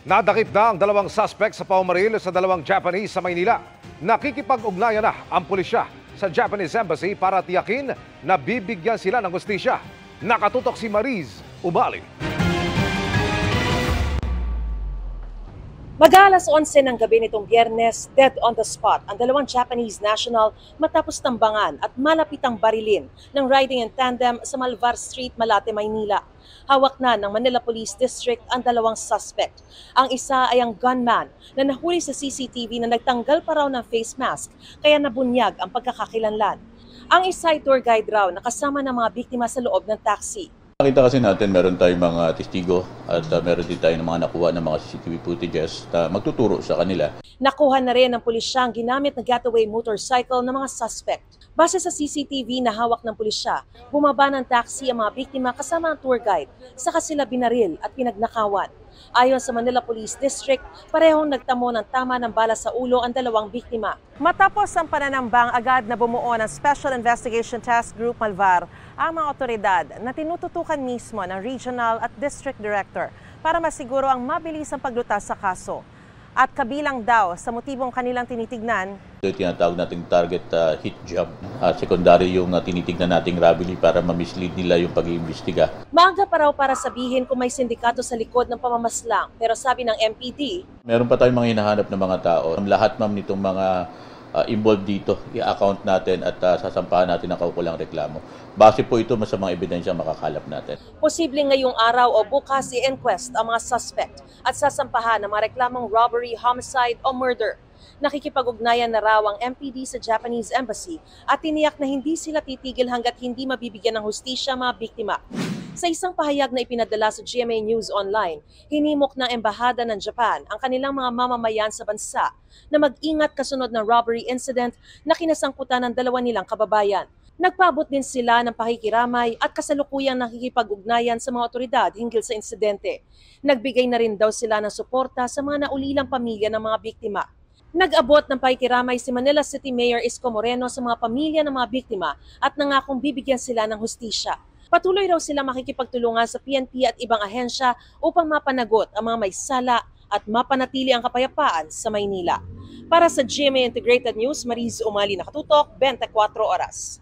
Nadakip na ang dalawang suspect sa paumaril sa dalawang Japanese sa Maynila. Nakikipag-ugnayan na ang pulisya sa Japanese Embassy para tiyakin na bibigyan sila ng hustisya. Nakatutok si Mariz Umali. Mag-aalas 11 ng gabi nitong Biyernes, dead on the spot ang dalawang Japanese national matapos tambangan at malapitang barilin ng riding in tandem sa Malvar Street, Malate, Maynila. Hawak na ng Manila Police District ang dalawang suspect. Ang isa ay ang gunman na nahuli sa CCTV na nagtanggal pa raw ng face mask kaya nabunyag ang pagkakakilanlan. Ang isa ay tour guide raw na kasama ng mga biktima sa loob ng taxi. Nakita kasi natin meron tayong mga testigo at meron din tayong mga nakuha ng mga CCTV footages na magtuturo sa kanila. Nakuha na rin ng pulisya ang ginamit na getaway motorcycle ng mga suspect. Base sa CCTV na hawak ng pulisya, bumaba ng taxi ang mga biktima kasama ang tour guide, saka sila binaril at pinagnakawan. Ayon sa Manila Police District, parehong nagtamo ng tama ng bala sa ulo ang dalawang biktima. Matapos ang pananambang, agad na bumuo ng Special Investigation Task Group Malvar ang mga otoridad na tinututukan mismo ng Regional at District Director para masiguro ang mabilisang paglutas sa kaso. At kabilang daw sa motibong kanilang tinitignan, Ito yung tinatawag nating target hit job. Secondary yung tinitignan nating robbery para ma-mislead nila yung pag-iimbestiga. maaga pa raw para sabihin kung may sindikato sa likod ng pamamaslang. Pero sabi ng MPD, Meron pa tayong mga hinahanap ng mga tao. Lahat ma'am nitong mga involved dito, i-account natin at sasampahan natin ang kaukulang reklamo. Base po ito sa mga ebidensya makakalap natin. posibleng ngayong araw o bukas i-inquest ang mga suspect at sasampahan ng mga reklamong robbery, homicide o murder. Nakikipag-ugnayan na raw ang MPD sa Japanese Embassy at tiniyak na hindi sila titigil hanggat hindi mabibigyan ng hustisya mga biktima. Sa isang pahayag na ipinadala sa GMA News Online, hinimok ng Embahada ng Japan ang kanilang mga mamamayan sa bansa na mag-ingat kasunod ng robbery incident na kinasangkutan ng dalawa nilang kababayan. Nagpaabot din sila ng pakikiramay at kasalukuyang nakikipag-ugnayan sa mga otoridad hinggil sa insidente. Nagbigay na rin daw sila ng suporta sa mga naulilang pamilya ng mga biktima. Nag-abot ng pakikiramay si Manila City Mayor Isko Moreno sa mga pamilya ng mga biktima at nangakong bibigyan sila ng hustisya. Patuloy raw sila makikipagtulungan sa PNP at ibang ahensya upang mapanagot ang mga may sala at mapanatili ang kapayapaan sa Maynila. Para sa GMA Integrated News, Mariz Umali, nakatutok, 24 oras.